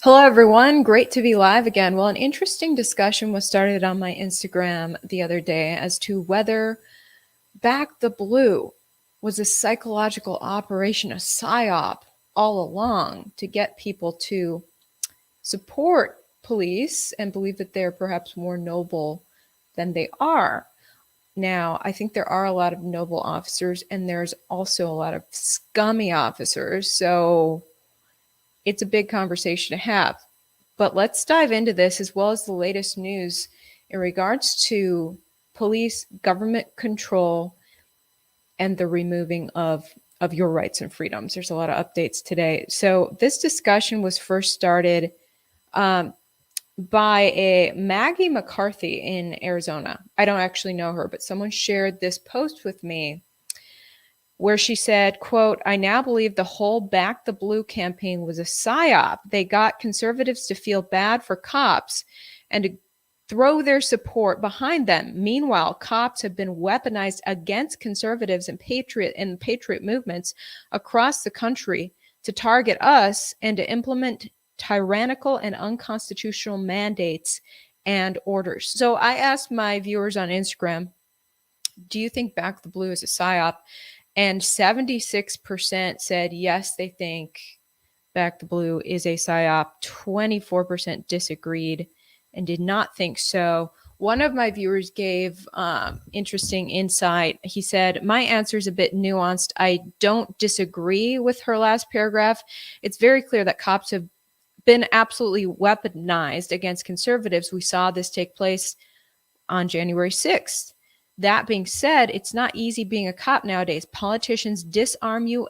Hello, everyone. Great to be live again. Well, an interesting discussion was started on my Instagram the other day as to whether Back the Blue was a psychological operation, a PsyOp all along to get people to support police and believe that they're perhaps more noble than they are. Now, I think there are a lot of noble officers, and there's also a lot of scummy officers. So it's a big conversation to have. But let's dive into this as well as the latest news in regards to police government control and the removing of your rights and freedoms. There's a lot of updates today. So this discussion was first started um, by a Maggie McCarthy in Arizona. I don't actually know her, but someone shared this post with me where she said, quote, "I now believe the whole Back the Blue campaign was a psyop. They got conservatives to feel bad for cops and to throw their support behind them. Meanwhile, cops have been weaponized against conservatives and patriot movements across the country to target us and to implement tyrannical and unconstitutional mandates and orders." So I asked my viewers on Instagram, do you think Back the Blue is a psyop? And 76% said yes, they think Back the Blue is a PSYOP. 24% disagreed and did not think so. One of my viewers gave interesting insight. He said, "My answer is a bit nuanced. I don't disagree with her last paragraph. It's very clear that cops have been absolutely weaponized against conservatives. We saw this take place on January 6th. That being said, it's not easy being a cop nowadays. Politicians disarm you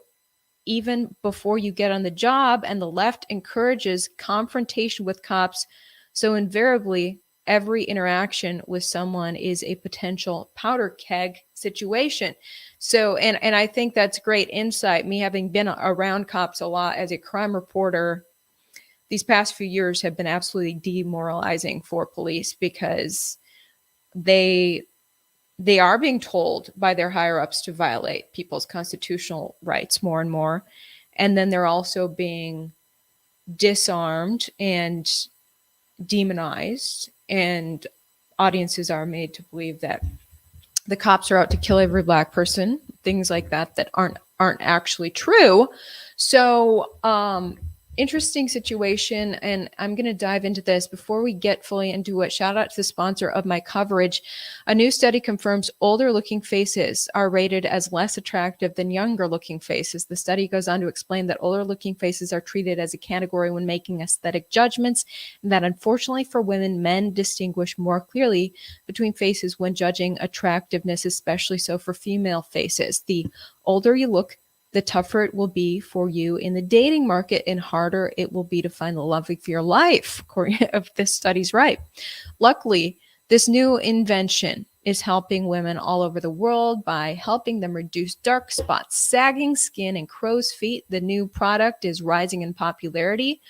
even before you get on the job, and the left encourages confrontation with cops. So invariably, every interaction with someone is a potential powder keg situation." So, and I think that's great insight. Me having been around cops a lot as a crime reporter, these past few years have been absolutely demoralizing for police because they they are being told by their higher ups to violate people's constitutional rights more and more. And then they're also being disarmed and demonized. And audiences are made to believe that the cops are out to kill every black person, things like that, that aren't actually true. So interesting situation, and I'm going to dive into this before we get fully into it. Shout out to the sponsor of my coverage. A new study confirms older looking faces are rated as less attractive than younger looking faces. The study goes on to explain that older looking faces are treated as a category when making aesthetic judgments, and that unfortunately for women, men distinguish more clearly between faces when judging attractiveness, especially so for female faces. The older you look, the tougher it will be for you in the dating market and harder it will be to find the love of your life, according if this study's right. Luckily, this new invention is helping women all over the world by helping them reduce dark spots, sagging skin, and crow's feet. The new product is rising in popularity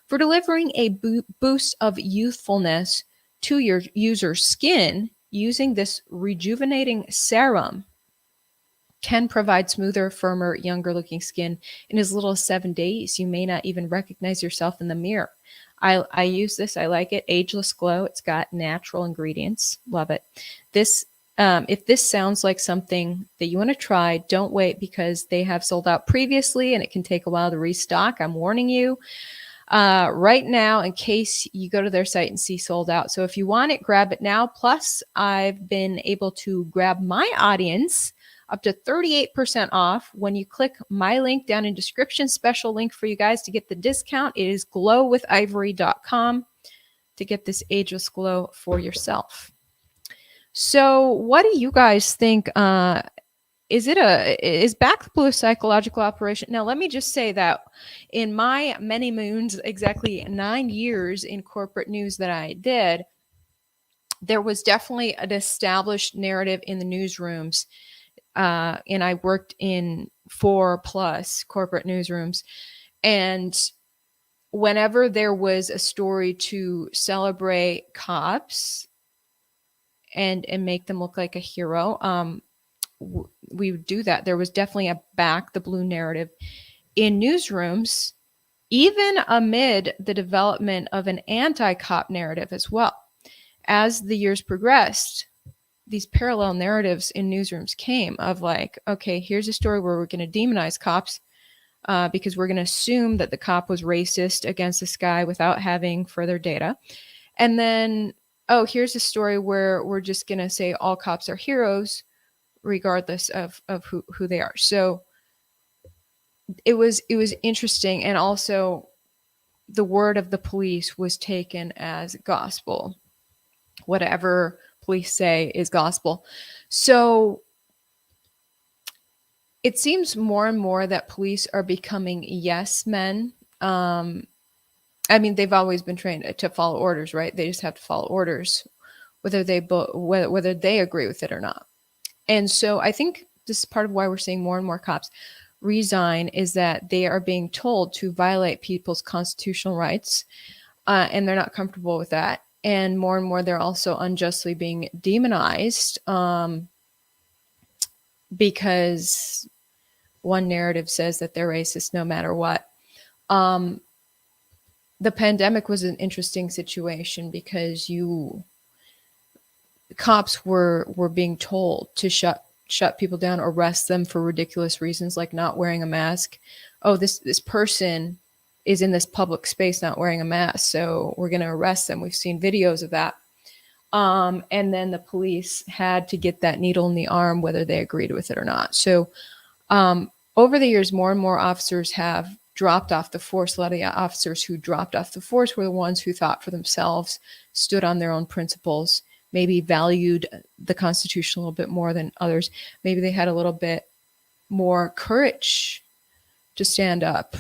for delivering a boost of youthfulness to your user's skin. Using this rejuvenating serum can provide smoother, firmer, younger looking skin in as little as 7 days. You may not even recognize yourself in the mirror. I use this. I like it. Ageless Glow. It's got natural ingredients. Love it. This, if this sounds like something that you want to try, don't wait because they have sold out previously and it can take a while to restock. I'm warning you right now in case you go to their site and see sold out. So if you want it, grab it now. Plus, I've been able to grab my audience up to 38% off when you click my link down in description. Special link for you guys to get the discount. It is glowwithivory.com to get this Ageless Glow for yourself. So what do you guys think? Is Back the Blue a psychological operation? Now, let me just say that in my many moons, exactly 9 years in corporate news that I did, there was definitely an established narrative in the newsrooms. And I worked in 4+ corporate newsrooms. And whenever there was a story to celebrate cops and make them look like a hero, we would do that. There was definitely a Back the Blue narrative in newsrooms even amid the development of an anti-cop narrative as well. As the years progressed, these parallel narratives in newsrooms came of like, okay, here's a story where we're going to demonize cops because we're going to assume that the cop was racist against this guy without having further data. And then, oh, here's a story where we're just going to say all cops are heroes regardless of who they are. So it was interesting. And also the word of the police was taken as gospel. Whatever police say is gospel. So it seems more and more that police are becoming yes men. I mean, they've always been trained to follow orders, right? They just have to follow orders, whether they agree with it or not. And so I think this is part of why we're seeing more and more cops resign, is that they are being told to violate people's constitutional rights, and they're not comfortable with that. And more they're also unjustly being demonized because one narrative says that they're racist no matter what. The pandemic was an interesting situation because cops were being told to shut people down, arrest them for ridiculous reasons like not wearing a mask. Oh, this person is in this public space not wearing a mask, so we're going to arrest them. We've seen videos of that. And then the police had to get that needle in the arm, whether they agreed with it or not. So over the years, more and more officers have dropped off the force. A lot of the officers who dropped off the force were the ones who thought for themselves, stood on their own principles, maybe valued the Constitution a little bit more than others. Maybe they had a little bit more courage to stand up.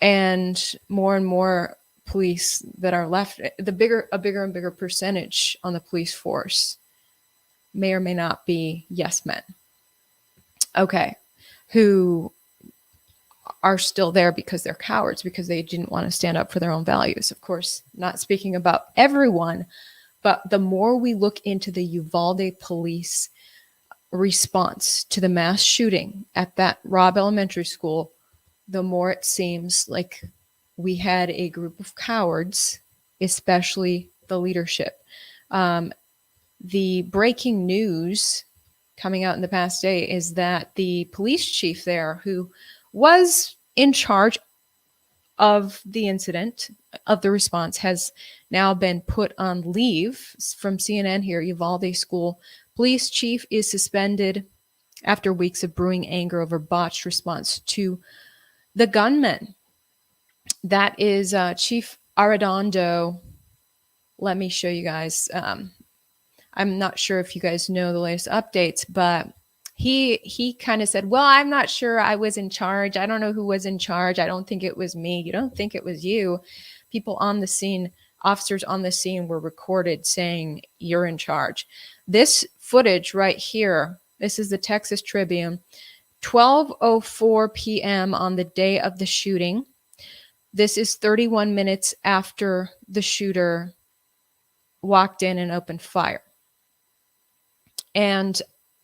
And more police that are left, a bigger and bigger percentage on the police force may or may not be yes men. Okay. Who are still there because they're cowards, because they didn't want to stand up for their own values. Of course, not speaking about everyone, but the more we look into the Uvalde police response to the mass shooting at that Robb Elementary School, the more it seems like we had a group of cowards, especially the leadership. The breaking news coming out in the past day is that the police chief there, who was in charge of the incident, of the response, has now been put on leave. From CNN here, Uvalde School police chief is suspended after weeks of brewing anger over botched response to the gunman. That is Chief Arredondo. Let me show you guys. I'm not sure if you guys know the latest updates, but he kind of said, well, I'm not sure I was in charge. I don't know who was in charge. I don't think it was me. You don't think it was you. People on the scene, officers on the scene, were recorded saying you're in charge. This footage right here, this is the Texas Tribune, 12:04 p.m. on the day of the shooting. This is 31 minutes after the shooter walked in and opened fire. And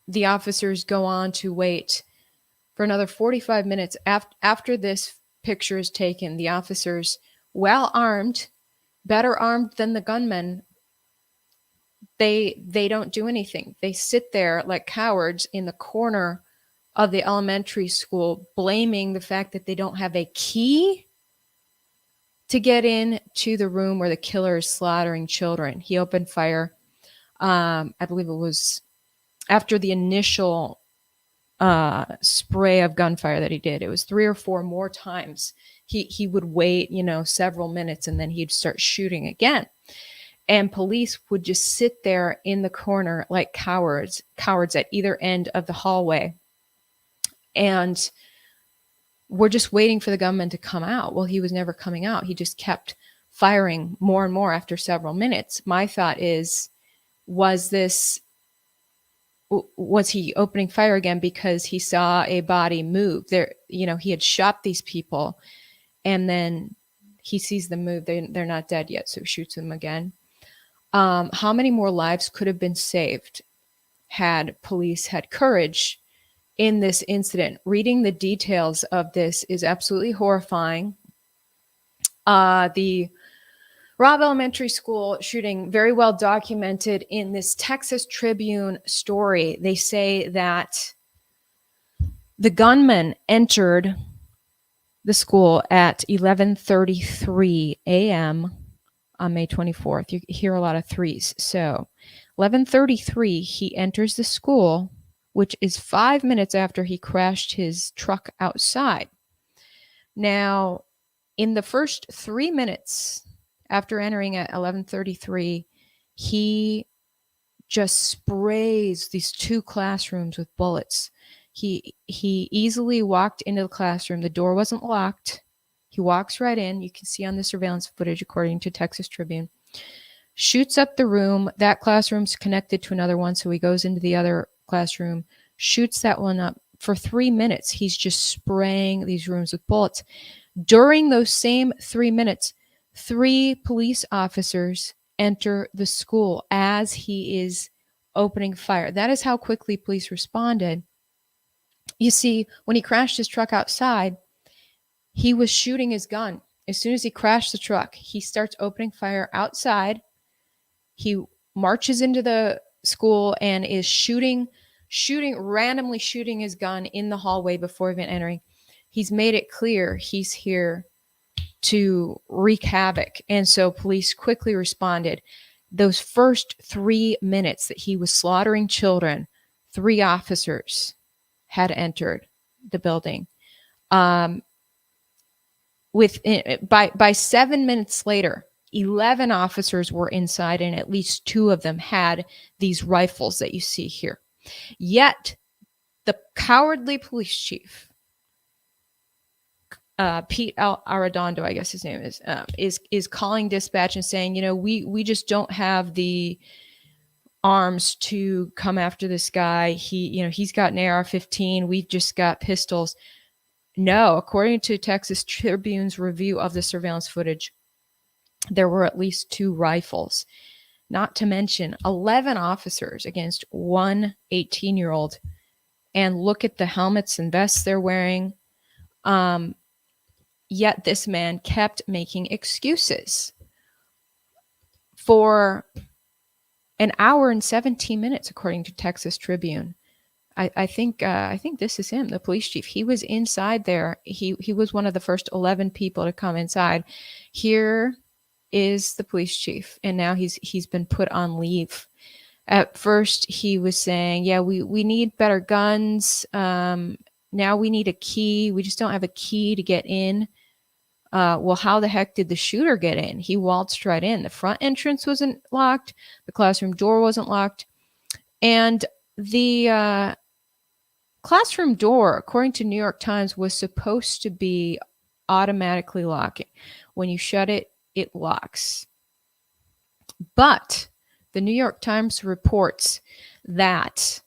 the officers go on to wait for another 45 minutes after this picture is taken. The officers, well armed, better armed than the gunmen, they don't do anything. They sit there like cowards in the corner of the elementary school, blaming the fact that they don't have a key to get in to the room where the killer is slaughtering children. He opened fire. I believe it was after the initial spray of gunfire that he did. It was 3 or 4 more times. He would wait, several minutes, and then he'd start shooting again. And police would just sit there in the corner like cowards at either end of the hallway. And we're just waiting for the gunman to come out. Well, he was never coming out. He just kept firing more and more after several minutes. My thought is, was he opening fire again because he saw a body move? There, he had shot these people, and then he sees them move. They're not dead yet, so he shoots them again. How many more lives could have been saved had police had courage in this incident? Reading the details of this is absolutely horrifying. The Robb Elementary School shooting, very well documented in this Texas Tribune story. They say that the gunman entered the school at 11:33 a.m. on May 24th. You hear a lot of threes. So 11:33, he enters the school, which is 5 minutes after he crashed his truck outside. Now, in the first 3 minutes after entering at 11:33, he just sprays these two classrooms with bullets. He easily walked into the classroom. The door wasn't locked. He walks right in. You can see on the surveillance footage, according to Texas Tribune. Shoots up the room. That classroom's connected to another one, so he goes into the other classroom, shoots that one up. For 3 minutes, he's just spraying these rooms with bullets. During those same 3 minutes, 3 police officers enter the school as he is opening fire. That is how quickly police responded. You see, when he crashed his truck outside, he was shooting his gun. As soon as he crashed the truck, he starts opening fire outside. He marches into the school and is randomly shooting his gun in the hallway before even entering. He's made it clear he's here to wreak havoc. And so police quickly responded. Those first 3 minutes that he was slaughtering children, 3 officers had entered the building. By 7 minutes later, 11 officers were inside, and at least 2 of them had these rifles that you see here. Yet, the cowardly police chief, Pete Arredondo, I guess his name is calling dispatch and saying, we just don't have the arms to come after this guy. He's got an AR-15. We've just got pistols. No, according to Texas Tribune's review of the surveillance footage, there were at least 2 rifles, not to mention 11 officers against 1 18-year-old. And look at the helmets and vests they're wearing. Yet this man kept making excuses. For an hour and 17 minutes, according to Texas Tribune. I think this is him, the police chief. He was inside there. He was one of the first 11 people to come inside. Here is the police chief, and now he's been put on leave. At first, he was saying, "Yeah, we need better guns. Now we need a key. We just don't have a key to get in." Well, how the heck did the shooter get in? He waltzed right in. The front entrance wasn't locked. The classroom door wasn't locked. And the classroom door, according to New York Times, was supposed to be automatically locking. When you shut it, it locks. But the New York Times reports that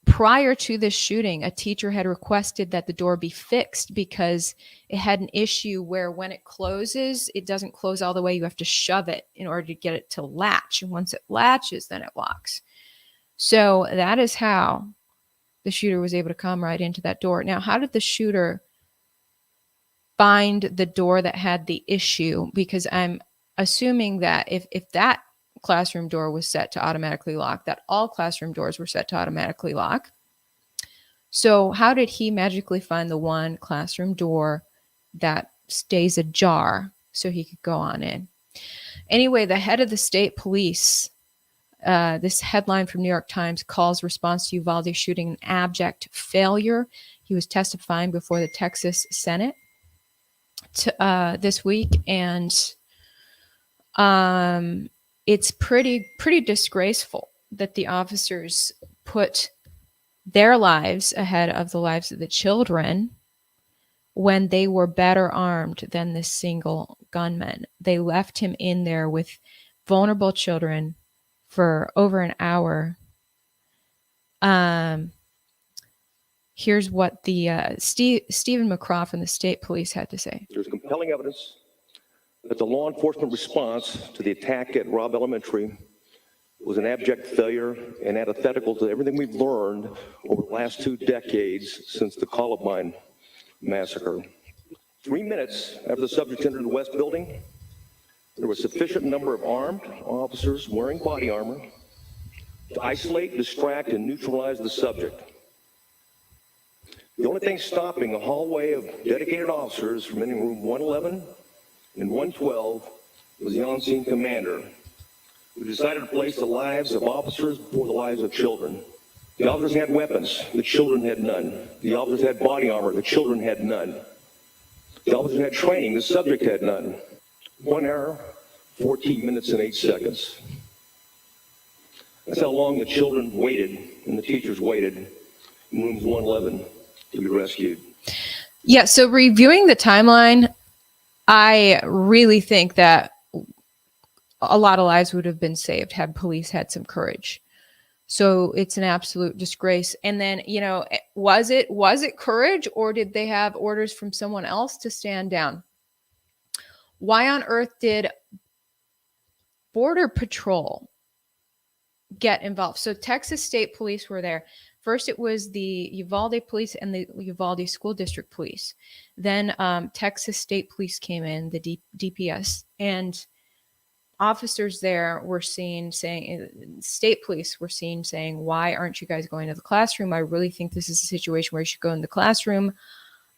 prior to this shooting, a teacher had requested that the door be fixed because it had an issue where when it closes, it doesn't close all the way. You have to shove it in order to get it to latch. And once it latches, then it locks. So that is how the shooter was able to come right into that door. Now, how did the shooter find the door that had the issue? Because I'm assuming that if that classroom door was set to automatically lock, that all classroom doors were set to automatically lock. So how did he magically find the one classroom door that stays ajar so he could go on in? Anyway, the head of the state police, this headline from New York Times, calls response to Uvalde shooting an abject failure. He was testifying before the Texas Senate this week, and it's pretty disgraceful that the officers put their lives ahead of the lives of the children when they were better armed than this single gunman. They left him in there with vulnerable children for over an hour. Here's what the Stephen McCraw from the state police had to say. There's compelling evidence that the law enforcement response to the attack at Robb Elementary was an abject failure and antithetical to everything we've learned over the last 2 decades since the Columbine massacre. 3 minutes after the subject entered the West Building, there was a sufficient number of armed officers wearing body armor to isolate, distract, and neutralize the subject. The only thing stopping a hallway of dedicated officers from entering room 111 and 112 was the on-scene commander, who decided to place the lives of officers before the lives of children. The officers had weapons, the children had none. The officers had body armor, the children had none. The officers had training, the subject had none. 1 hour, 14 minutes, and 8 seconds. That's how long the children waited and the teachers waited in rooms 111 to be rescued. Yeah, so reviewing the timeline, I really think that a lot of lives would have been saved had police had some courage. So it's an absolute disgrace. And then, you know, was it courage, or did they have orders from someone else to stand down? Why on earth did Border Patrol get involved? So Texas State Police were there. First, it was the Uvalde Police and the Uvalde School District Police. Then Texas State Police came in, the DPS, and officers there were seen saying, state police were seen saying, why aren't you guys going to the classroom? I really think this is a situation where you should go in the classroom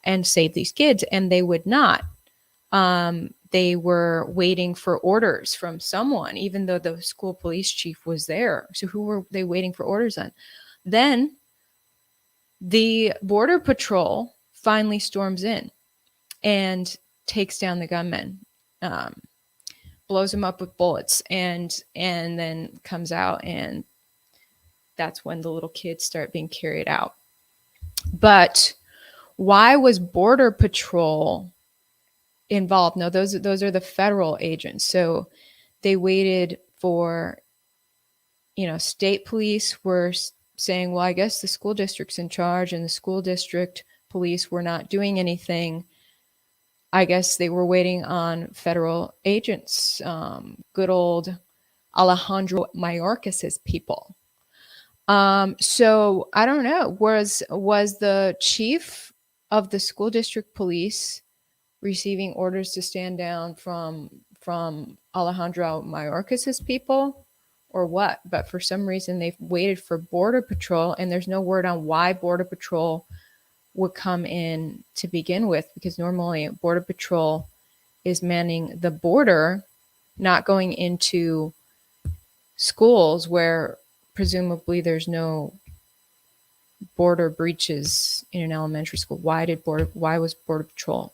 and save these kids. And they would not. They were waiting for orders from someone, even though the school police chief was there. So who were they waiting for orders on? Then the Border Patrol finally storms in and takes down the gunmen, blows them up with bullets, and then comes out, and that's when the little kids start being carried out. But why was Border Patrol involved? No, those are the federal agents. So they waited for, you know, state police were saying, well, I guess the school district's in charge, and the school district police were not doing anything. I guess they were waiting on federal agents, good old Alejandro Mayorkas's people. So I don't know, was the chief of the school district police receiving orders to stand down from Alejandro Mayorkas's people, or what? But for some reason they've waited for Border Patrol, and there's no word on why Border Patrol would come in to begin with, because normally Border Patrol is manning the border, not going into schools where presumably there's no border breaches in an elementary school. Why was Border Patrol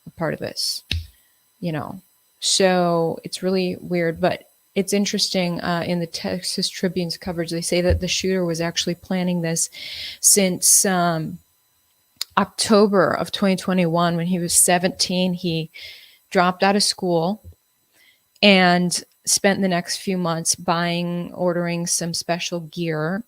a part of this? You know, so it's really weird, but it's interesting. In the Texas Tribune's coverage, they say that the shooter was actually planning this since October of 2021. When he was 17, he dropped out of school and spent the next few months ordering some special gear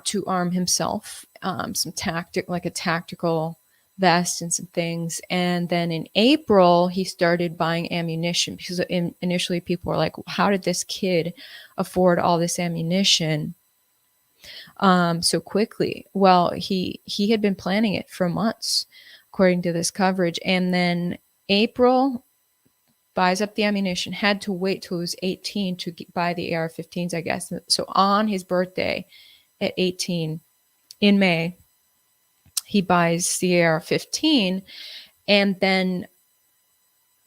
to arm himself, some tactical vest and some things. And then in April, he started buying ammunition, because initially people were like, how did this kid afford all this ammunition so quickly? Well, he had been planning it for months, according to this coverage. And then April, buys up the ammunition, had to wait till he was 18 to buy the AR-15s, I guess. So on his birthday at 18 in May, he buys the AR-15, and then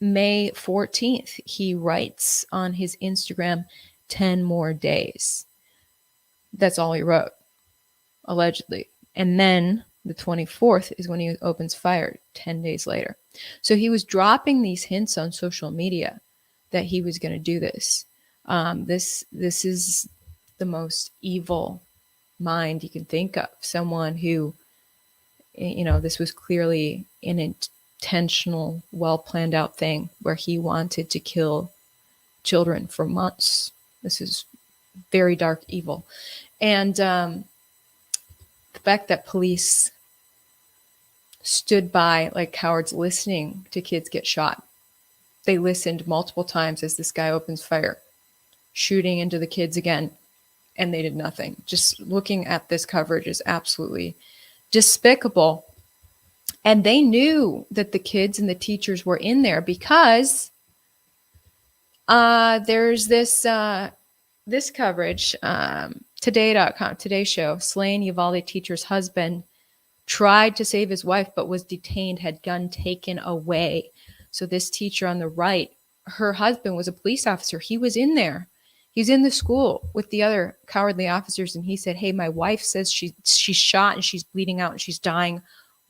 May 14th, he writes on his Instagram, 10 more days. That's all he wrote, allegedly. And then the 24th is when he opens fire 10 days later. So he was dropping these hints on social media that he was going to do this. This is the most evil mind you can think of. Someone who, you know, this was clearly an intentional, well planned out thing where he wanted to kill children for months. This is very dark evil. And the fact that police stood by like cowards listening to kids get shot. They listened multiple times as this guy opens fire, shooting into the kids again, and they did nothing. Just looking at this coverage is absolutely despicable. And they knew that the kids and the teachers were in there because there's this coverage, today.com, Today Show, slain Uvalde teacher's husband tried to save his wife but was detained, had gun taken away. So this teacher on the right, her husband was a police officer. He was in there. He's in the school with the other cowardly officers, and he said, "Hey, my wife says she's shot and she's bleeding out and she's dying.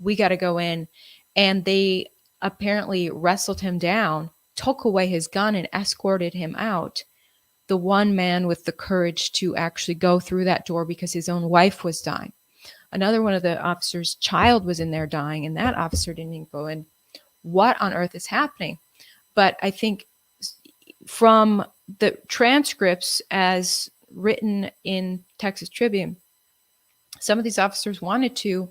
We got to go in." And they apparently wrestled him down, took away his gun, and escorted him out. The one man with the courage to actually go through that door because his own wife was dying. Another one of the officers' child was in there dying, and that officer didn't even go in. What on earth is happening? But I think from the transcripts as written in Texas Tribune, some of these officers wanted to,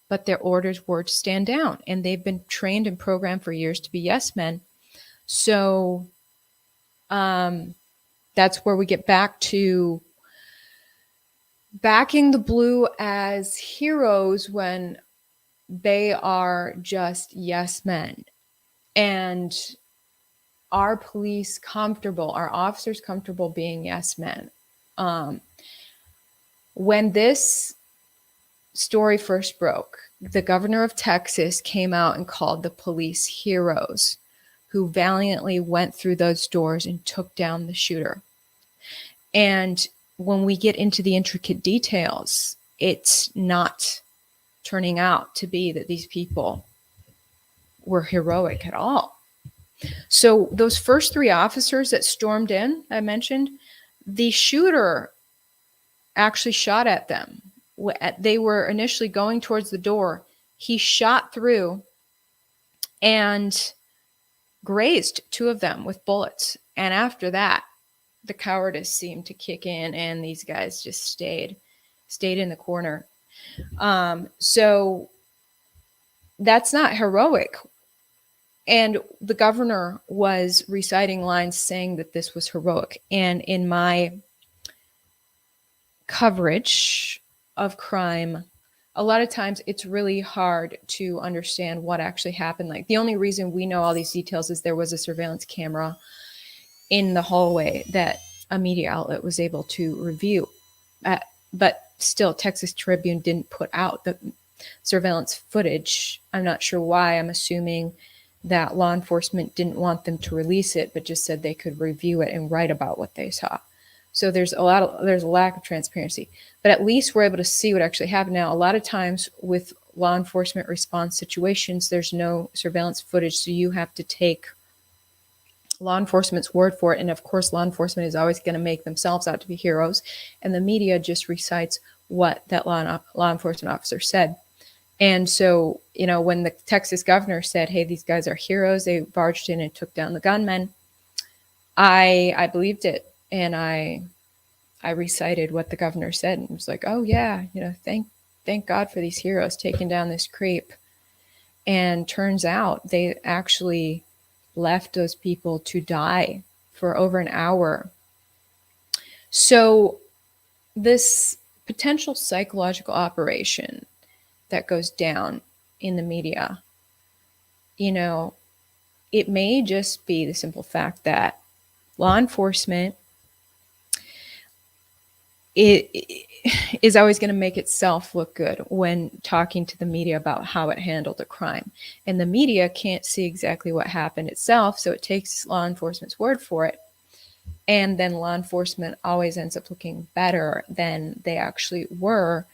but their orders were to stand down, and they've been trained and programmed for years to be yes men. So that's where we get back to backing the blue as heroes when they are just yes men. And our police comfortable, our officers comfortable being yes men. When this story first broke, the governor of Texas came out and called the police heroes who valiantly went through those doors and took down the shooter. And when we get into the intricate details, it's not turning out to be that these people were heroic at all. So those first three officers that stormed in, I mentioned, the shooter actually shot at them. They were initially going towards the door. He shot through and grazed two of them with bullets. And after that, the cowardice seemed to kick in, and these guys just stayed in the corner. So that's not heroic. And the governor was reciting lines saying that this was heroic. And in my coverage of crime, a lot of times it's really hard to understand what actually happened. Like, the only reason we know all these details is there was a surveillance camera in the hallway that a media outlet was able to review. But still, Texas Tribune didn't put out the surveillance footage. I'm not sure why. I'm assuming that law enforcement didn't want them to release it, but just said they could review it and write about what they saw. So there's a lack of transparency, but at least we're able to see what actually happened. Now, a lot of times with law enforcement response situations, there's no surveillance footage, so you have to take law enforcement's word for it. And of course, law enforcement is always going to make themselves out to be heroes, and the media just recites what that law enforcement officer said. And so, when the Texas governor said, "Hey, these guys are heroes, they barged in and took down the gunmen," I believed it, and I recited what the governor said, and was like, "Oh yeah, thank God for these heroes taking down this creep." And turns out they actually left those people to die for over an hour. So this potential psychological operation that goes down in the media, it may just be the simple fact that law enforcement is always going to make itself look good when talking to the media about how it handled a crime. And the media can't see exactly what happened itself, so it takes law enforcement's word for it. And then law enforcement always ends up looking better than they actually were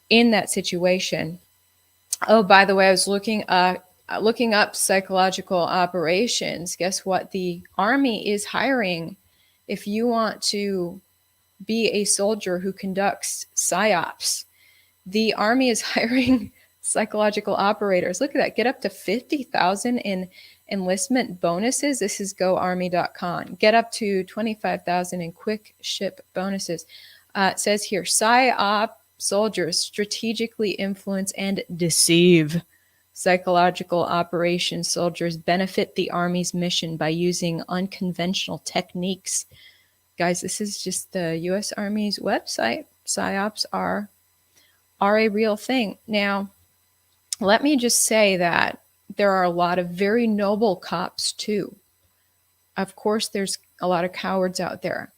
in that situation. Oh, by the way, I was looking up psychological operations. Guess what? The Army is hiring. If you want to be a soldier who conducts PsyOps, the Army is hiring psychological operators. Look at that. Get up to 50,000 in enlistment bonuses. This is goarmy.com. Get up to 25,000 in quick ship bonuses. It says here, PsyOp soldiers strategically influence and deceive. Psychological operations soldiers benefit the Army's mission by using unconventional techniques. Guys, this is just the U.S. Army's website. PsyOps are a real thing. Now, let me just say that there are a lot of very noble cops too. Of course, there's a lot of cowards out there,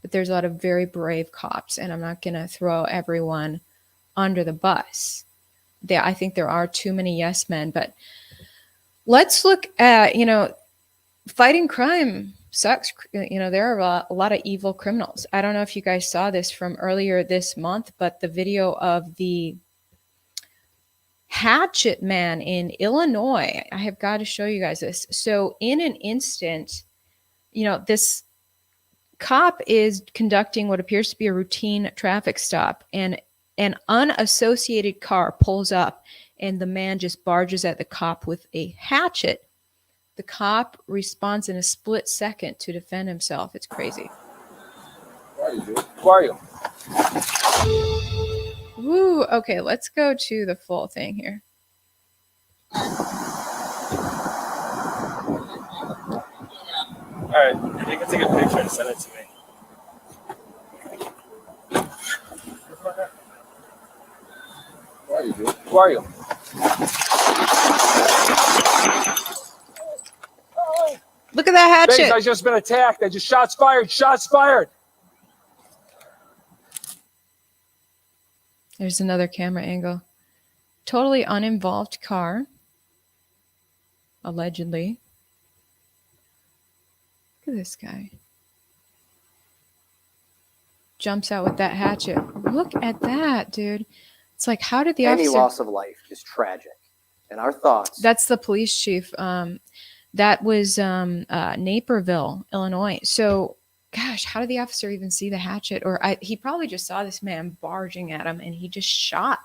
but there's a lot of very brave cops, and I'm not going to throw everyone under the bus. I think there are too many yes men, but let's look at, fighting crime sucks. There are a lot of evil criminals. I don't know if you guys saw this from earlier this month, but the video of the hatchet man in Illinois, I have got to show you guys this. So in an instant, this cop is conducting what appears to be a routine traffic stop, and an unassociated car pulls up, and the man just barges at the cop with a hatchet. The cop responds in a split second to defend himself. It's crazy. Who are you? Woo. Okay, let's go to the full thing here. All right, you can take a picture and send it to me. Who are you? Look at that hatchet. Thanks, I just been attacked. I just shots fired. Shots fired. There's another camera angle. Totally uninvolved car. Allegedly. Look at this guy. Jumps out with that hatchet. Look at that, dude. It's like, how did the Any officer... loss of life is tragic. And our thoughts... That's the police chief. That was Naperville, Illinois. So, gosh, how did the officer even see the hatchet? Or he probably just saw this man barging at him, and he just shot.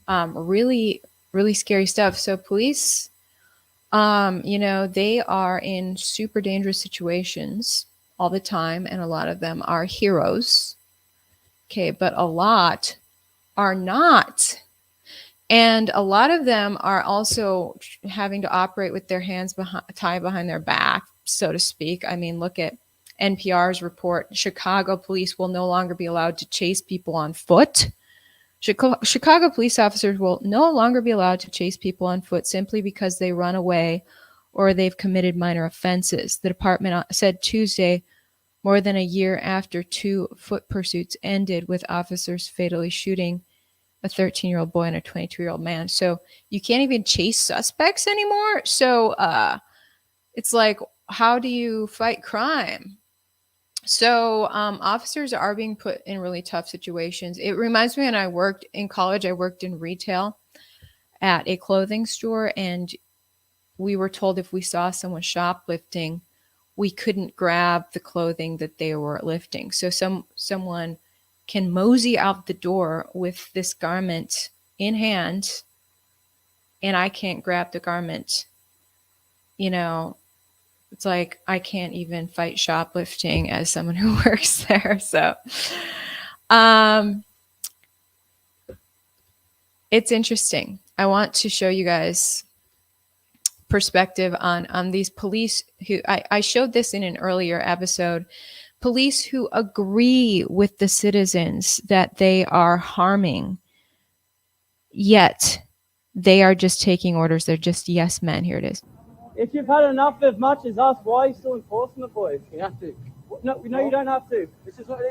Really, really scary stuff. So police, they are in super dangerous situations all the time, and a lot of them are heroes. Okay, but a lot are not. And a lot of them are also having to operate with their hands tied behind their back, so to speak. I mean, look at NPR's report. Chicago police will no longer be allowed to chase people on foot. Chicago police officers will no longer be allowed to chase people on foot simply because they run away or they've committed minor offenses. The department said Tuesday, more than a year after 2 foot pursuits ended with officers fatally shooting a 13-year-old boy and a 22-year-old man. So you can't even chase suspects anymore. So it's like, how do you fight crime? So officers are being put in really tough situations. It reminds me when I worked in college, I worked in retail at a clothing store, and we were told if we saw someone shoplifting, we couldn't grab the clothing that they were lifting. So someone can mosey out the door with this garment in hand, and I can't grab the garment. It's like I can't even fight shoplifting as someone who works there. So it's interesting. I want to show you guys perspective on these police who I showed this in an earlier episode. Police who agree with the citizens that they are harming, yet they are just taking orders. They're just yes men. Here it is. If you've had enough as much as us, why are you still enforcing it, boys? You have to. No, you don't have to.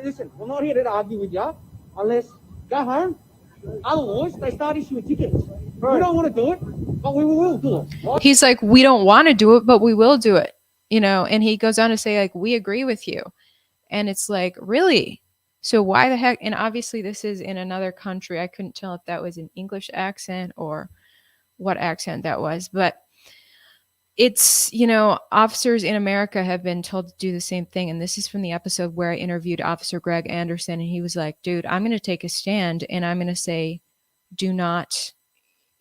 Listen, we're not here to argue with you unless go home. Otherwise, they start issuing tickets. We don't want to do it, but we will do it. Right? He's like, we don't want to do it, but we will do it. And he goes on to say, like, we agree with you. And it's like, really? So why the heck? And obviously this is in another country. I couldn't tell if that was an English accent or what accent that was, but it's, officers in America have been told to do the same thing. And this is from the episode where I interviewed Officer Greg Anderson. And he was like, dude, I'm going to take a stand and I'm going to say, do not,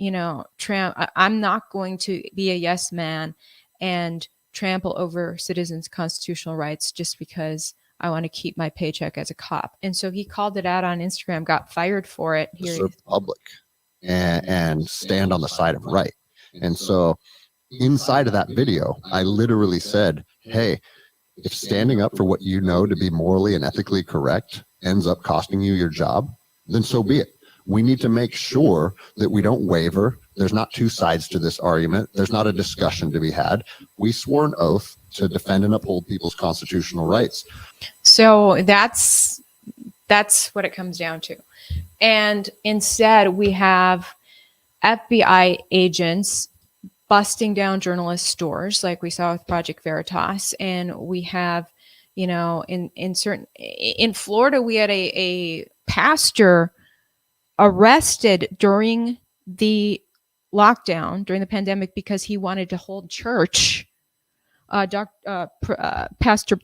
I'm not going to be a yes man and trample over citizens' constitutional rights just because I want to keep my paycheck as a cop. And so he called it out on Instagram, got fired for it. Serve the public and stand on the side of right. And so inside of that video, I literally said, hey, if standing up for what you know to be morally and ethically correct ends up costing you your job, then so be it. we need to make sure that we don't waver. There's not two sides to this argument. There's not a discussion to be had. We swore an oath to defend and uphold people's constitutional rights. So that's what it comes down to. And instead, we have FBI agents busting down journalists' doors, like we saw with Project Veritas. And we have, in Florida, we had a pastor arrested during the lockdown, during the pandemic, because he wanted to hold church. Pastor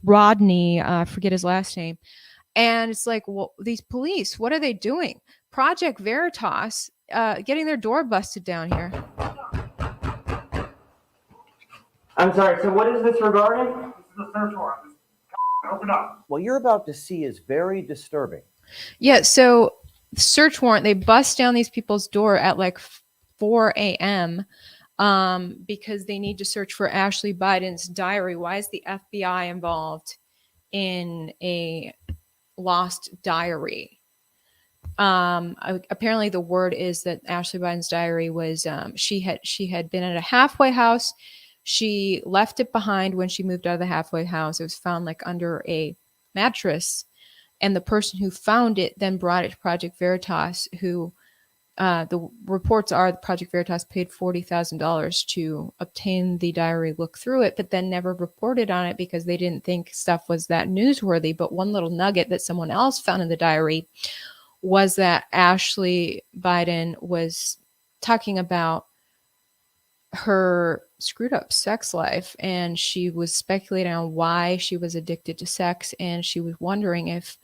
Rodney, I forget his last name. And it's like, well, these police, what are they doing? Project Veritas, getting their door busted down here. I'm sorry, so what is this regarding? This is a search warrant. Open up. What you're about to see is very disturbing. Yeah, so search warrant, they bust down these people's door at like 4 a.m. Because they need to search for Ashley Biden's diary. Why is the FBI involved in a lost diary? Apparently the word is that Ashley Biden's diary was, she had been at a halfway house. She left it behind when she moved out of the halfway house. It was found like under a mattress. And the person who found it then brought it to Project Veritas, who the reports are that Project Veritas paid $40,000 to obtain the diary, look through it, but then never reported on it because they didn't think stuff was that newsworthy. But one little nugget that someone else found in the diary was that Ashley Biden was talking about her screwed up sex life, and she was speculating on why she was addicted to sex, and she was wondering if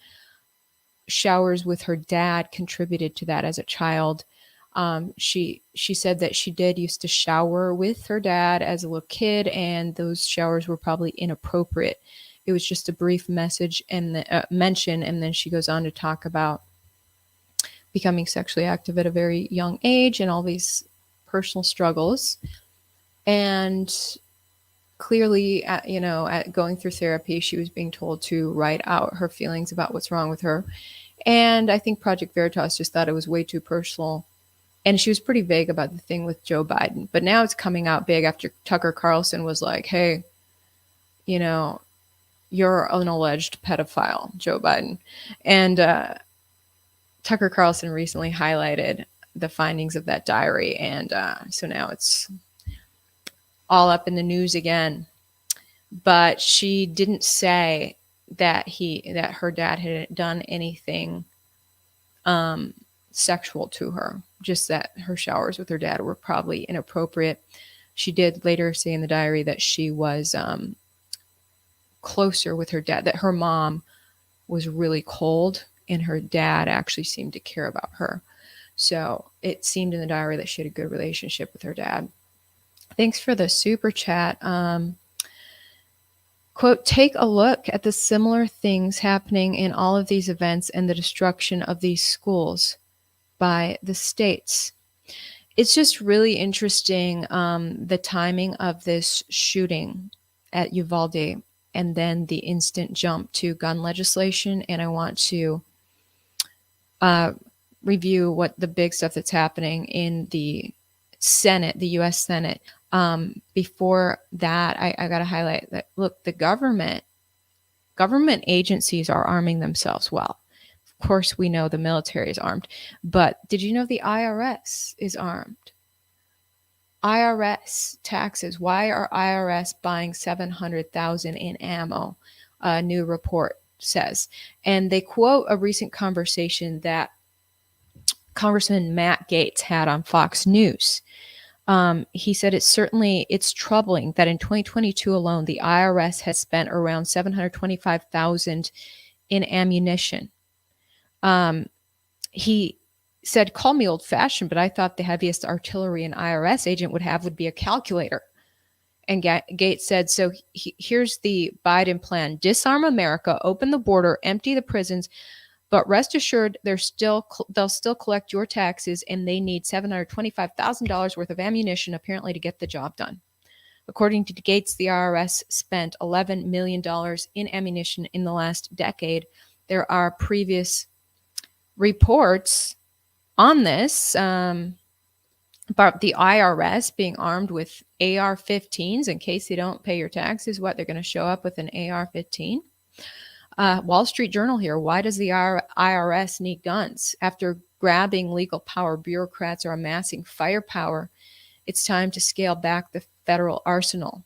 showers with her dad contributed to that as a child. She said that she did used to shower with her dad as a little kid, and those showers were probably inappropriate. It was just a brief message and mention, and then she goes on to talk about becoming sexually active at a very young age and all these personal struggles. And clearly, at going through therapy, she was being told to write out her feelings about what's wrong with her. And I think Project Veritas just thought it was way too personal. And she was pretty vague about the thing with Joe Biden. But now it's coming out big after Tucker Carlson was like, hey, you're an alleged pedophile, Joe Biden. And Tucker Carlson recently highlighted the findings of that diary. And so now it's all up in the news again. But she didn't say that her dad had done anything sexual to her, just that her showers with her dad were probably inappropriate. She did later say in the diary that she was closer with her dad, that her mom was really cold and her dad actually seemed to care about her. So it seemed in the diary that she had a good relationship with her dad. Thanks for the super chat. Quote, take a look at the similar things happening in all of these events and the destruction of these schools by the states. It's just really interesting, the timing of this shooting at Uvalde and then the instant jump to gun legislation. And I want to review what the big stuff that's happening in the Senate, the U.S. Senate. Before that, I got to highlight that, look, the government agencies are arming themselves well. Of course, we know the military is armed, but did you know the IRS is armed? IRS taxes. Why are IRS buying $700,000 in ammo? A new report says. And they quote a recent conversation that Congressman Matt Gaetz had on Fox News. He said it's troubling that in 2022 alone, the IRS has spent around $725,000 in ammunition. He said, call me old fashioned, but I thought the heaviest artillery an IRS agent would be a calculator. And Gates said, so here's the Biden plan: disarm America, open the border, empty the prisons, but rest assured they'll still collect your taxes, and they need $725,000 worth of ammunition apparently to get the job done. According to Gates, the IRS spent $11 million in ammunition in the last decade. There are previous reports on this, about the IRS being armed with AR-15s in case you don't pay your taxes. What, they're going to show up with an AR-15? Wall Street Journal here. Why does the IRS need guns? After grabbing legal power, bureaucrats are amassing firepower. It's time to scale back the federal arsenal.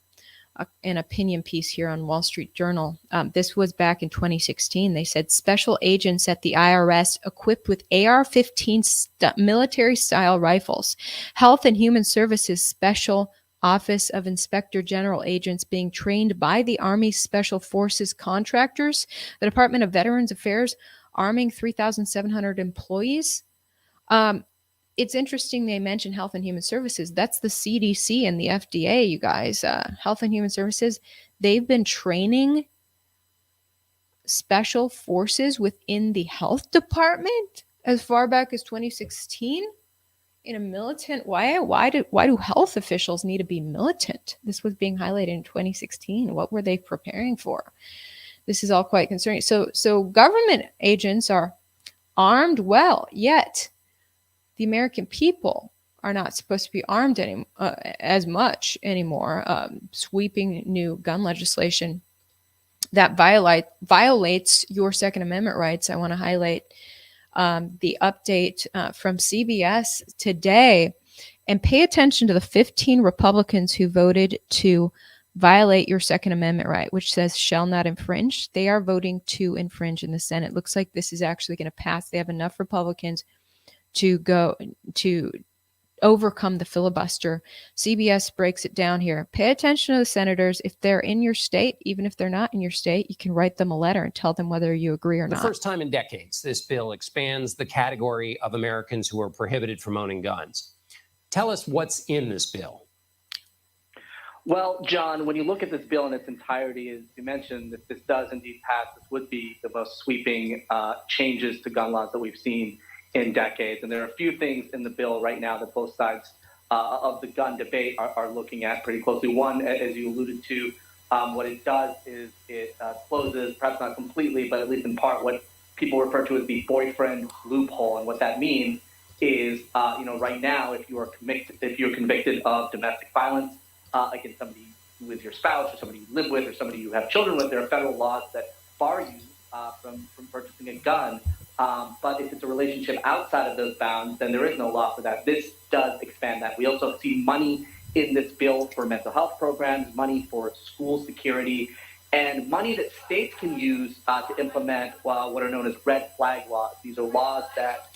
An opinion piece here on Wall Street Journal. This was back in 2016. They said special agents at the IRS equipped with AR-15 military-style rifles. Health and Human Services Special Office of Inspector General agents being trained by the Army Special Forces contractors. The Department of Veterans Affairs arming 3,700 employees. It's interesting they mention Health and Human Services. That's the CDC and the FDA, you guys. Health and Human Services, they've been training special forces within the health department as far back as 2016 in a militant way. Why do health officials need to be militant? This was being highlighted in 2016. What were they preparing for? This is all quite concerning. So government agents are armed well, yet the American people are not supposed to be armed as much anymore. Sweeping new gun legislation that violates your Second Amendment rights. I want to highlight the update from CBS today, and pay attention to the 15 Republicans who voted to violate your Second Amendment right, which says shall not infringe. They are voting to infringe in the Senate. Looks like this is actually going to pass. They have enough Republicans to go to overcome the filibuster. CBS breaks it down here. Pay attention to the senators. If they're in your state, even if they're not in your state, you can write them a letter and tell them whether you agree or not. The first time in decades, this bill expands the category of Americans who are prohibited from owning guns. Tell us what's in this bill. Well, John, when you look at this bill in its entirety, as you mentioned, if this does indeed pass, this would be the most sweeping changes to gun laws that we've seen in decades. And there are a few things in the bill right now that both sides of the gun debate are looking at pretty closely. One, as you alluded to, what it does is it closes, perhaps not completely, but at least in part, what people refer to as the boyfriend loophole. And what that means is, right now, if you're convicted of domestic violence against somebody who is your spouse or somebody you live with or somebody you have children with, there are federal laws that bar you from purchasing a gun. But if it's a relationship outside of those bounds, then there is no law for that. This does expand that. We also see money in this bill for mental health programs, money for school security, and money that states can use to implement what are known as red flag laws. These are laws that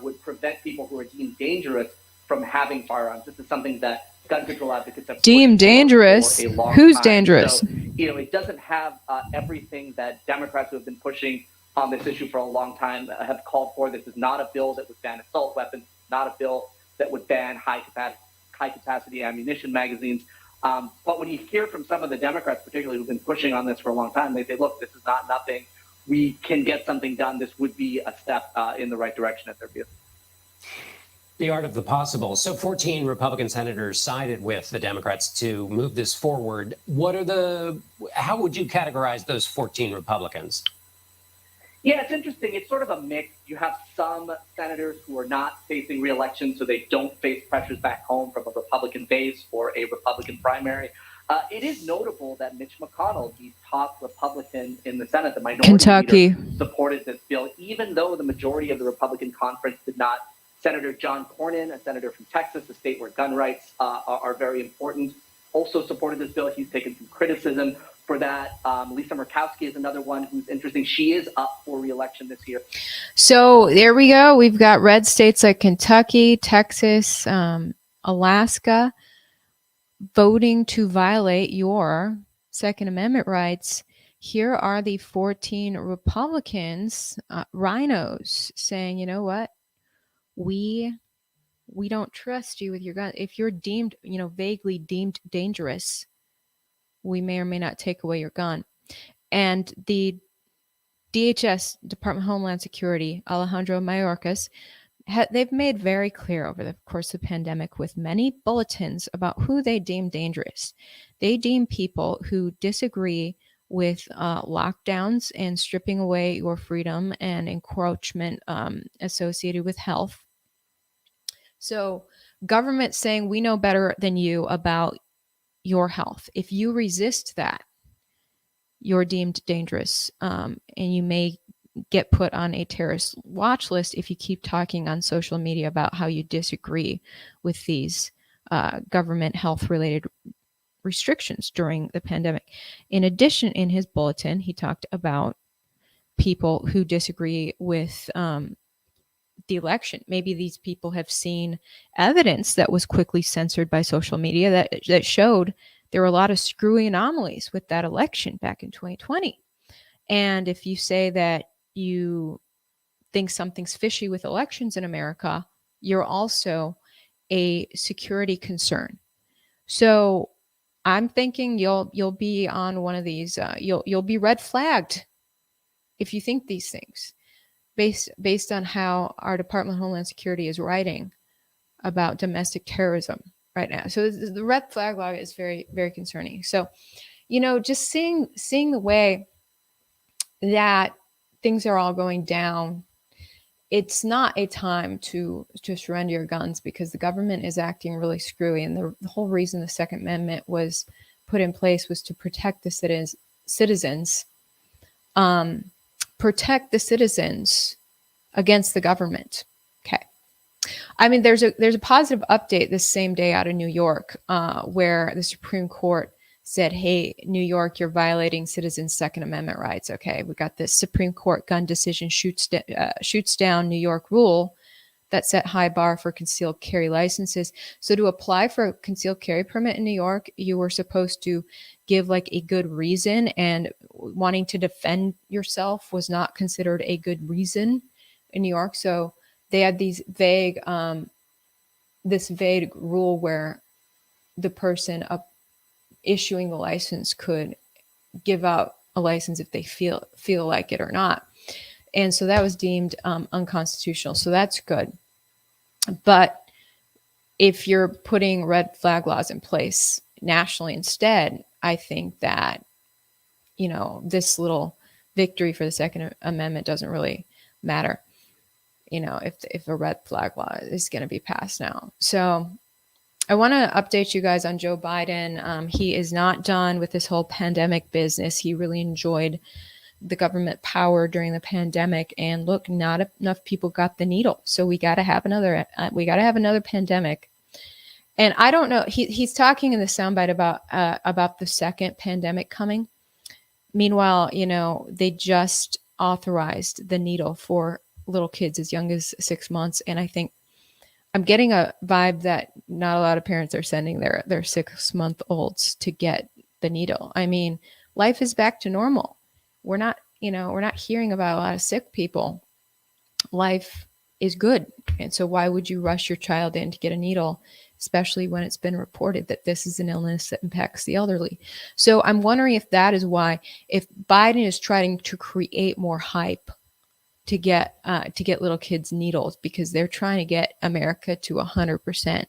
would prevent people who are deemed dangerous from having firearms. This is something that gun control advocates have deemed dangerous. For a long Who's time. dangerous? So, it doesn't have everything that Democrats who have been pushing on this issue for a long time have called for. This is not a bill that would ban assault weapons, not a bill that would ban high capacity ammunition magazines. But when you hear from some of the Democrats, particularly who've been pushing on this for a long time, they say, look, this is not nothing. We can get something done. This would be a step in the right direction at their view. The art of the possible. So 14 Republican senators sided with the Democrats to move this forward. How would you categorize those 14 Republicans? Yeah, it's interesting. It's sort of a mix. You have some senators who are not facing re-election, so they don't face pressures back home from a Republican base or a Republican primary. It is notable that Mitch McConnell, the top Republican in the Senate, the minority Kentucky leader, supported this bill, even though the majority of the Republican conference did not. Senator John Cornyn, a senator from Texas, a state where gun rights are very important, also supported this bill. He's taken some criticism for that. Lisa Murkowski is another one who's interesting. She is up for re-election this year. So there we go. We've got red states like Kentucky, Texas, Alaska voting to violate your Second Amendment rights. Here are the 14 Republicans, rhinos, saying, you know what? We don't trust you with your gun. If you're deemed, vaguely deemed dangerous, we may or may not take away your gun. And the DHS, Department of Homeland Security, Alejandro Mayorkas, they've made very clear over the course of the pandemic with many bulletins about who they deem dangerous. They deem people who disagree with lockdowns and stripping away your freedom and encroachment associated with health So government saying we know better than you about your health. If you resist that, you're deemed dangerous, and you may get put on a terrorist watch list if you keep talking on social media about how you disagree with these government health related restrictions during the pandemic. In addition, in his bulletin, he talked about people who disagree with the election. Maybe these people have seen evidence that was quickly censored by social media that showed there were a lot of screwy anomalies with that election back in 2020. And if you say that you think something's fishy with elections in America, you're also a security concern. So I'm thinking you'll be on one of these. You'll be red flagged if you think these things, based on how our Department of Homeland Security is writing about domestic terrorism right now. So the red flag law is very, very concerning. So, just seeing the way that things are all going down, it's not a time to surrender your guns, because the government is acting really screwy. And the whole reason the Second Amendment was put in place was to protect the citizens, against the government. Okay. I mean, there's a positive update this same day out of New York, where the Supreme Court said, hey, New York, you're violating citizens' Second Amendment rights. Okay, we got this Supreme Court gun decision shoots down New York rule that set high bar for concealed carry licenses. So to apply for a concealed carry permit in New York, you were supposed to give like a good reason, and wanting to defend yourself was not considered a good reason in New York. So they had this vague rule where the person issuing the license could give out a license if they feel like it or not. And so that was deemed unconstitutional. So that's good. But if you're putting red flag laws in place nationally instead, I think that, this little victory for the Second Amendment doesn't really matter, if a red flag law is going to be passed now. So I want to update you guys on Joe Biden. He is not done with this whole pandemic business. He really enjoyed the government power during the pandemic, and look, not enough people got the needle. So we got to have another pandemic. And I don't know. He's talking in the soundbite about the second pandemic coming. Meanwhile, they just authorized the needle for little kids as young as 6 months, and I think I'm getting a vibe that not a lot of parents are sending their 6-month-olds to get the needle. I mean, life is back to normal. We're not hearing about a lot of sick people. Life is good. And so why would you rush your child in to get a needle, especially when it's been reported that this is an illness that impacts the elderly? So I'm wondering if that is why, if Biden is trying to create more hype to get little kids needles, because they're trying to get America to 100%,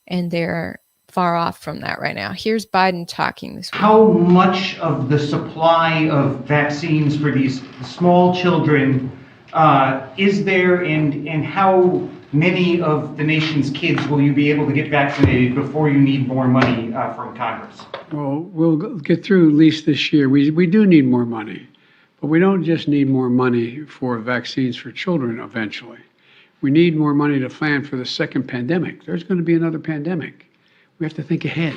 and they're far off from that right now. Here's Biden talking this week. How much of the supply of vaccines for these small children is there, and how many of the nation's kids will you be able to get vaccinated before you need more money from Congress? Well, we'll get through at least this year. We do need more money. But we don't just need more money for vaccines for children eventually. We need more money to plan for the second pandemic. There's going to be another pandemic. We have to think ahead.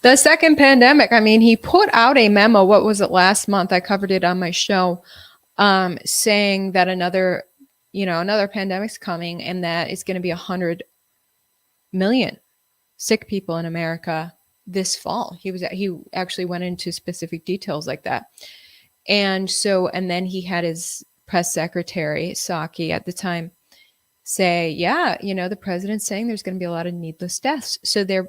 The second pandemic, I mean, he put out a memo, what was it, last month? I covered it on my show, saying that another pandemic's coming, and that it's going to be 100 million sick people in America this fall. He actually went into specific details like that. And then he had his press secretary, Psaki, at the time say, yeah, the president's saying there's going to be a lot of needless deaths. So they're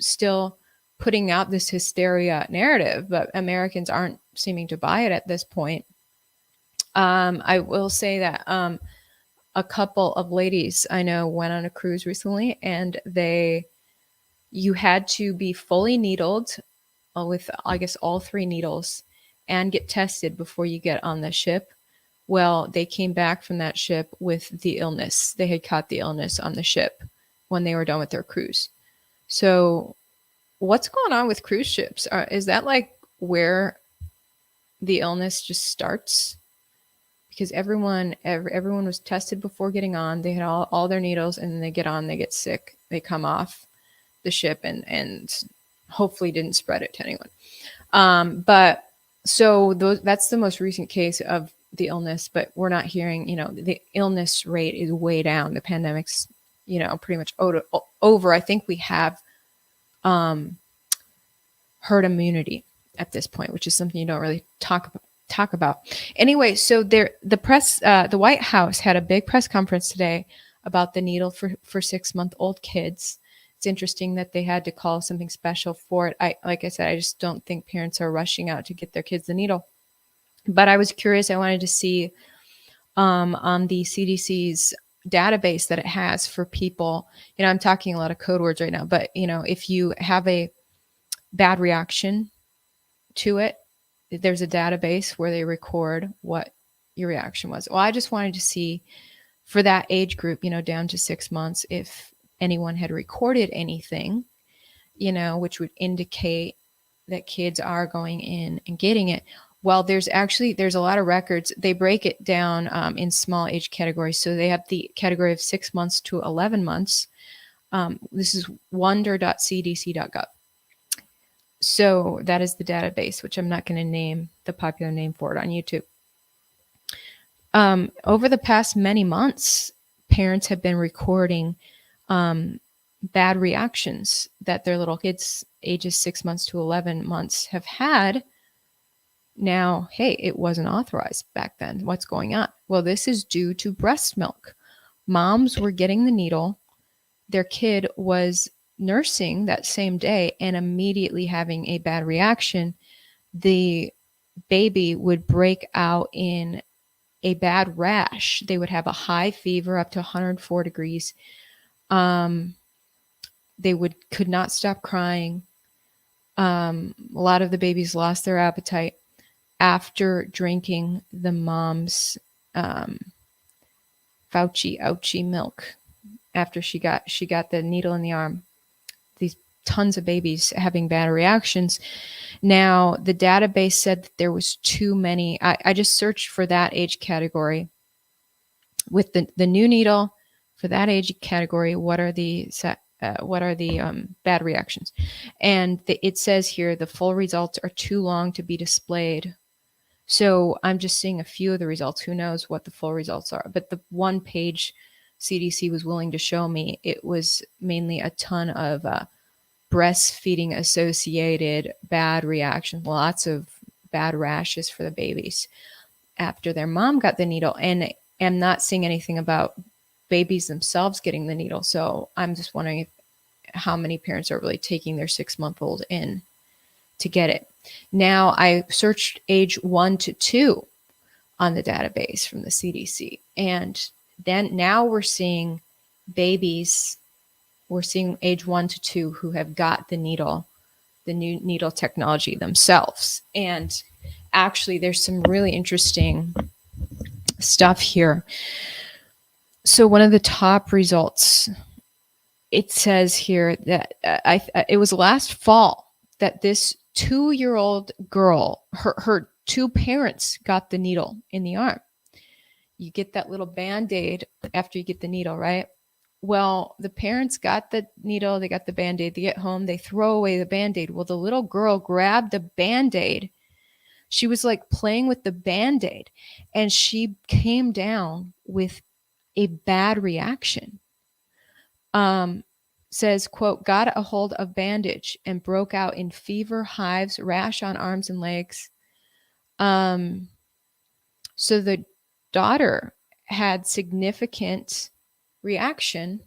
still putting out this hysteria narrative, but Americans aren't seeming to buy it at this point. I will say that a couple of ladies I know went on a cruise recently, and you had to be fully needled with, I guess, all 3 needles, and get tested before you get on the ship. Well, they came back from that ship with the illness. They had caught the illness on the ship when they were done with their cruise. So what's going on with cruise ships? Is that like where the illness just starts? Because everyone was tested before getting on. They had all their needles, and then they get on, they get sick, they come off the ship, and hopefully didn't spread it to anyone. But so that's the most recent case of the illness, but we're not hearing, the illness rate is way down. The pandemic's, pretty much over. I think we have herd immunity at this point, which is something you don't really talk about. Anyway, so the White House had a big press conference today about the needle for 6-month-old kids. It's interesting that they had to call something special for it. Like I said, I just don't think parents are rushing out to get their kids the needle. But I was curious. I wanted to see on the CDC's database that it has for people. I'm talking a lot of code words right now, but if you have a bad reaction to it, there's a database where they record what your reaction was. Well, I just wanted to see for that age group, down to 6 months, if anyone had recorded anything, which would indicate that kids are going in and getting it. Well, there's a lot of records. They break it down in small age categories. So they have the category of 6 months to 11 months. This is wonder.cdc.gov. So that is the database, which I'm not going to name the popular name for it on YouTube. Over the past many months, parents have been recording bad reactions that their little kids ages 6 months to 11 months have had. Now, hey, it wasn't authorized back then. What's going on? Well, this is due to breast milk. Moms were getting the needle. Their kid was nursing that same day and immediately having a bad reaction. The baby would break out in a bad rash. They would have a high fever up to 104 degrees. They could not stop crying. A lot of the babies lost their appetite after drinking the mom's Fauci milk. After she got the needle in the arm, these tons of babies having bad reactions. Now the database said that there was too many. I just searched for that age category with the new needle for that age category. What are the bad reactions? And it says here the full results are too long to be displayed. So I'm just seeing a few of the results. Who knows what the full results are? But the one page CDC was willing to show me, it was mainly a ton of breastfeeding associated bad reactions, lots of bad rashes for the babies after their mom got the needle. And I'm not seeing anything about babies themselves getting the needle. So I'm just wondering how many parents are really taking their 6-month-old in to get it. Now I searched age 1 to 2 on the database from the CDC. And then now we're seeing babies, we're seeing age 1 to 2 who have got the new needle technology themselves. And actually there's some really interesting stuff here. So one of the top results, it says here that it was last fall that this 2-year-old girl, her two parents got the needle in the arm. You get that little Band-Aid after you get the needle, right? Well, the parents got the needle, they got the Band-Aid, they get home, they throw away the Band-Aid. Well, the little girl grabbed the Band-Aid. She was like playing with the Band-Aid, and she came down with a bad reaction. Says, quote, got a hold of bandage and broke out in fever, hives, rash on arms and legs. So the daughter had significant reaction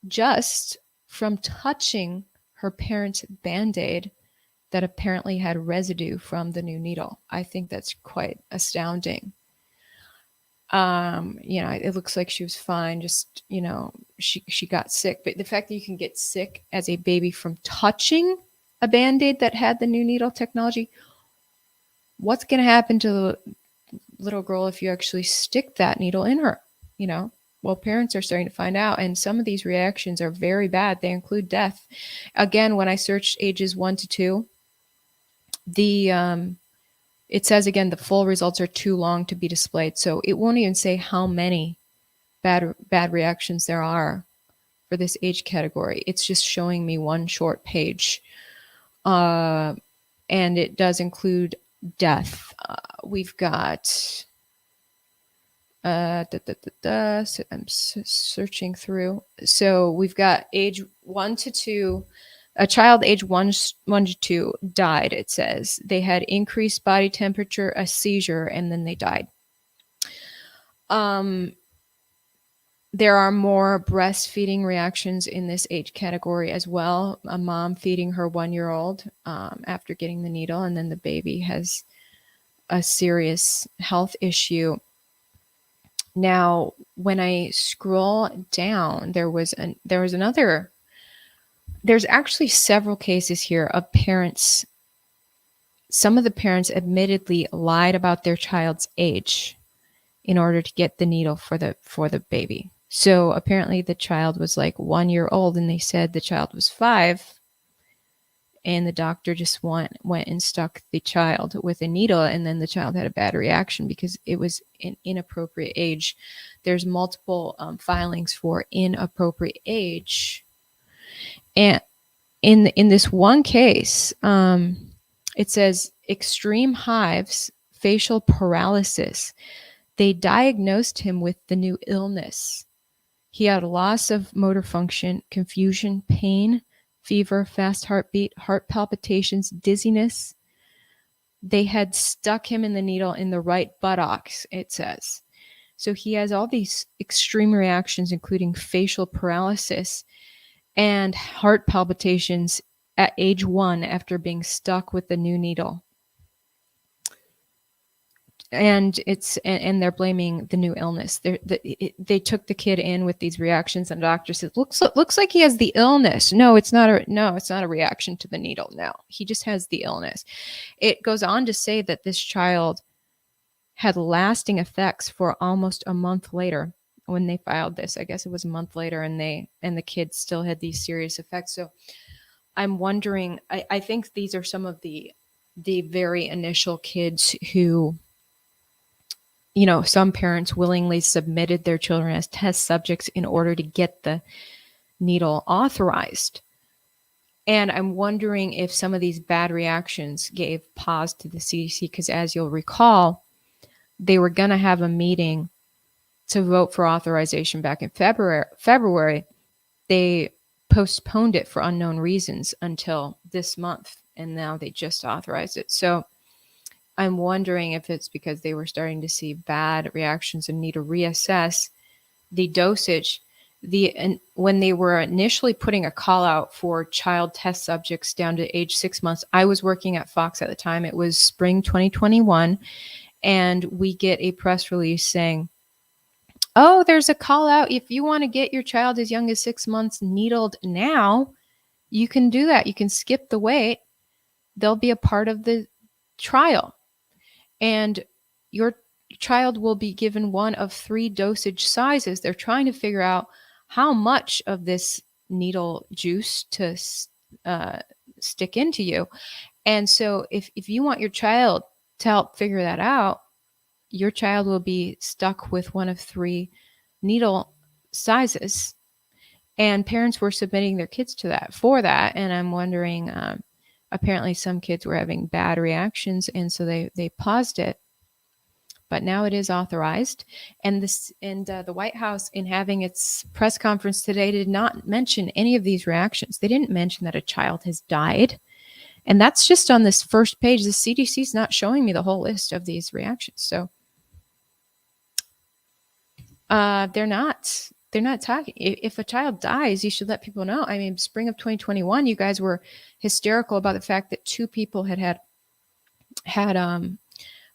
just from touching her parents' Band-Aid that apparently had residue from the new needle. I think that's quite astounding. It looks like she was fine. Just, she got sick. But the fact that you can get sick as a baby from touching a Band-Aid that had the new needle technology, what's going to happen to little girl if you actually stick that needle in her, you know? Well, parents are starting to find out, and some of these reactions are very bad. They include death. Again, when I searched ages 1 to 2, it says again the full results are too long to be displayed, so it won't even say how many bad reactions there are for this age category. It's just showing me one short page, and it does include death. We've got so I'm searching through. So we've got age 1 to 2. A child age 1 to 2 died, it says. They had increased body temperature, a seizure, and then they died. There are more breastfeeding reactions in this age category as well. A mom feeding her 1-year-old after getting the needle, and then the baby has a serious health issue. Now, when I scroll down, there's actually several cases here of parents. Some of the parents admittedly lied about their child's age in order to get the needle for the baby. So apparently the child was like 1 year old, and they said the child was 5, and the doctor just went and stuck the child with a needle, and then the child had a bad reaction because it was an inappropriate age. There's multiple filings for inappropriate age. And in this one case, it says extreme hives, facial paralysis. They diagnosed him with the new illness. He had a loss of motor function, confusion, pain, fever, fast heartbeat, heart palpitations, dizziness. They had stuck him in the needle in the right buttocks, it says. So he has all these extreme reactions, including facial paralysis and heart palpitations at age 1 after being stuck with the new needle. And they're blaming the new illness. They took the kid in with these reactions, and the doctor said, "Looks like he has the illness." No, it's not a reaction to the needle. No, he just has the illness. It goes on to say that this child had lasting effects for almost a month later when they filed this. I guess it was a month later, and the kid still had these serious effects. So I'm wondering. I think these are some of the very initial kids who, you know, some parents willingly submitted their children as test subjects in order to get the needle authorized. And I'm wondering if some of these bad reactions gave pause to the CDC, because as you'll recall, they were going to have a meeting to vote for authorization back in February. They postponed it for unknown reasons until this month, and now they just authorized it. So I'm wondering if it's because they were starting to see bad reactions and need to reassess the dosage. When they were initially putting a call out for child test subjects down to age 6 months, I was working at Fox at the time. It was spring 2021, and we get a press release saying, "Oh, there's a call out. If you want to get your child as young as 6 months needled now, you can do that. You can skip the wait. They'll be a part of the trial. And your child will be given one of 3 dosage sizes." They're trying to figure out how much of this needle juice to stick into you. And so if you want your child to help figure that out, your child will be stuck with one of 3 needle sizes. And parents were submitting their kids to that for that. And I'm wondering, apparently some kids were having bad reactions, and so they paused it. But now it is authorized. And the White House, in having its press conference today, did not mention any of these reactions. They didn't mention that a child has died. And that's just on this first page. The CDC is not showing me the whole list of these reactions. So they're not talking. If a child dies, you should let people know. I mean, spring of 2021, you guys were hysterical about the fact that 2 people had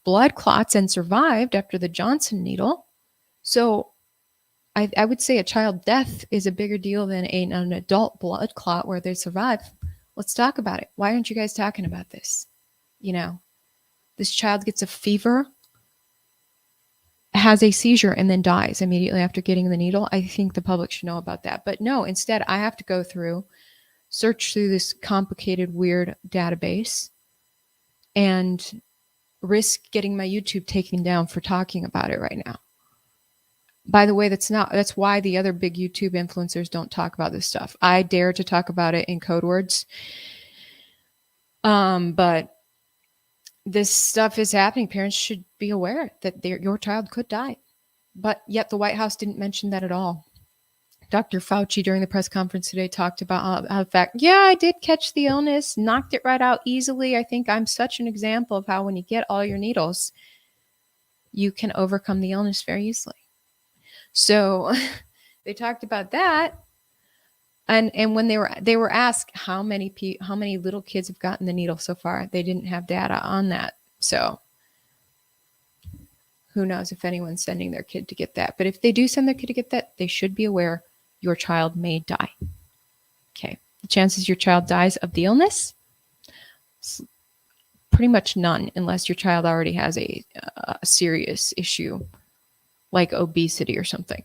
blood clots and survived after the Johnson needle. So I would say a child death is a bigger deal than an adult blood clot where they survive. Let's talk about it. Why aren't you guys talking about this? You know, this child gets a fever has a seizure and then dies immediately after getting the needle. I think the public should know about that. But no, instead, I have to go through, search through this complicated, weird database and risk getting my YouTube taken down for talking about it right now. By the way, that's why the other big YouTube influencers don't talk about this stuff. I dare to talk about it in code words. But this stuff is happening. Parents should be aware that your child could die. But yet the White House didn't mention that at all. Dr. Fauci during the press conference today talked about how the fact, yeah, I did catch the illness, knocked it right out easily. I think I'm such an example of how when you get all your needles, you can overcome the illness very easily. So they talked about that. And when they were asked how many little kids have gotten the needle so far, they didn't have data on that. So who knows if anyone's sending their kid to get that. But if they do send their kid to get that, they should be aware your child may die. Okay. The chances your child dies of the illness, pretty much none, unless your child already has a serious issue like obesity or something.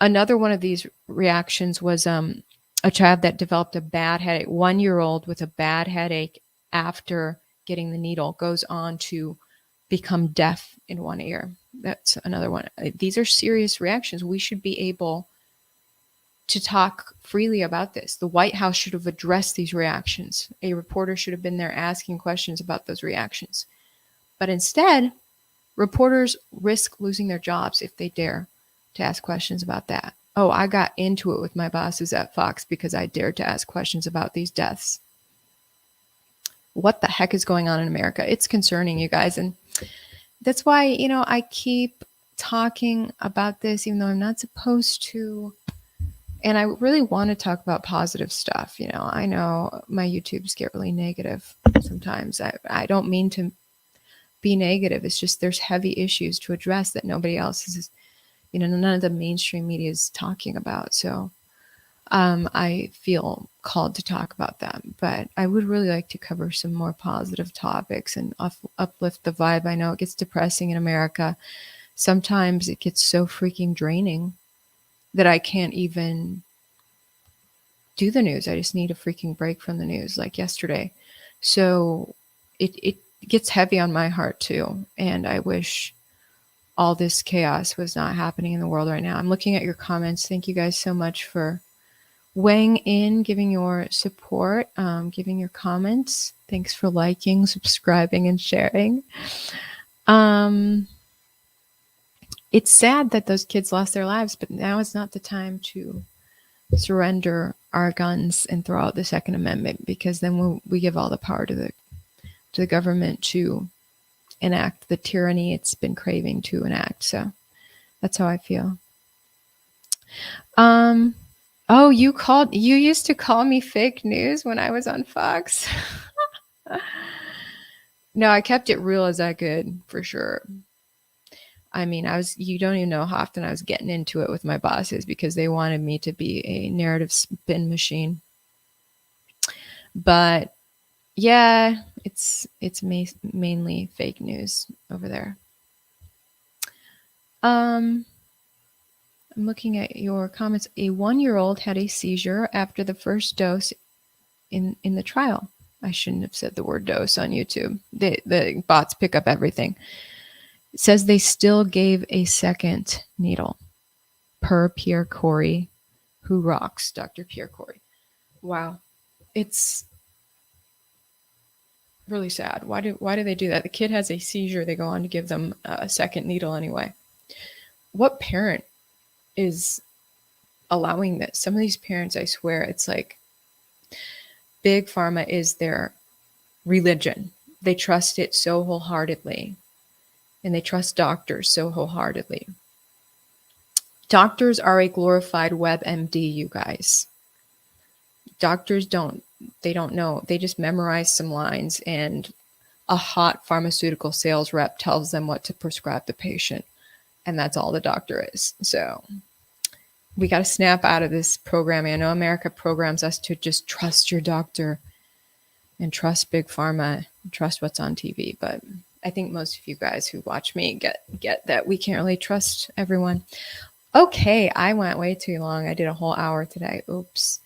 Another one of these reactions was a child that developed a bad headache. 1-year-old with a bad headache after getting the needle goes on to become deaf in one ear. That's another one. These are serious reactions. We should be able to talk freely about this. The White House should have addressed these reactions. A reporter should have been there asking questions about those reactions. But instead, reporters risk losing their jobs if they dare to ask questions about that. Oh, I got into it with my bosses at Fox because I dared to ask questions about these deaths. What the heck is going on in America? It's concerning, you guys. And that's why, I keep talking about this, even though I'm not supposed to. And I really want to talk about positive stuff. I know my YouTubes get really negative sometimes. I don't mean to be negative. It's just there's heavy issues to address that nobody else is, none of the mainstream media is talking about. So I feel called to talk about that. But I would really like to cover some more positive topics and uplift the vibe. I know it gets depressing in America. Sometimes it gets so freaking draining that I can't even do the news. I just need a freaking break from the news, like yesterday. So it gets heavy on my heart too. And I wish all this chaos was not happening in the world right now. I'm looking at your comments. Thank you guys so much for weighing in, giving your support, giving your comments. Thanks for liking, subscribing, and sharing. It's sad that those kids lost their lives, but now is not the time to surrender our guns and throw out the Second Amendment, because then we give all the power to the government to enact the tyranny it's been craving to enact. So that's how I feel. Oh, you used to call me fake news when I was on Fox. No, I kept it real as I could, for sure. I mean, you don't even know how often I was getting into it with my bosses because they wanted me to be a narrative spin machine. But yeah, it's mainly fake news over there. I'm looking at your comments. A 1-year-old had a seizure after the first dose in the trial. I shouldn't have said the word dose on YouTube. The bots pick up everything. It says they still gave a second needle, per Pierre Corey, who rocks, Dr. Pierre Corey. Wow. It's really sad. Why do they do that? The kid has a seizure. They go on to give them a second needle anyway. What parent is allowing this? Some of these parents, I swear, it's like Big Pharma is their religion. They trust it so wholeheartedly. And they trust doctors so wholeheartedly. Doctors are a glorified WebMD, you guys. Doctors don't know. They just memorize some lines and a hot pharmaceutical sales rep tells them what to prescribe the patient. And that's all the doctor is. So we got to snap out of this programming. I know America programs us to just trust your doctor and trust Big Pharma and trust what's on TV. But I think most of you guys who watch me get that we can't really trust everyone. Okay, I went way too long. I did a whole hour today. Oops.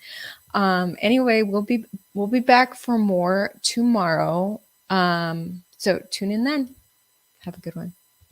Anyway, we'll be back for more tomorrow. So tune in then. Have a good one.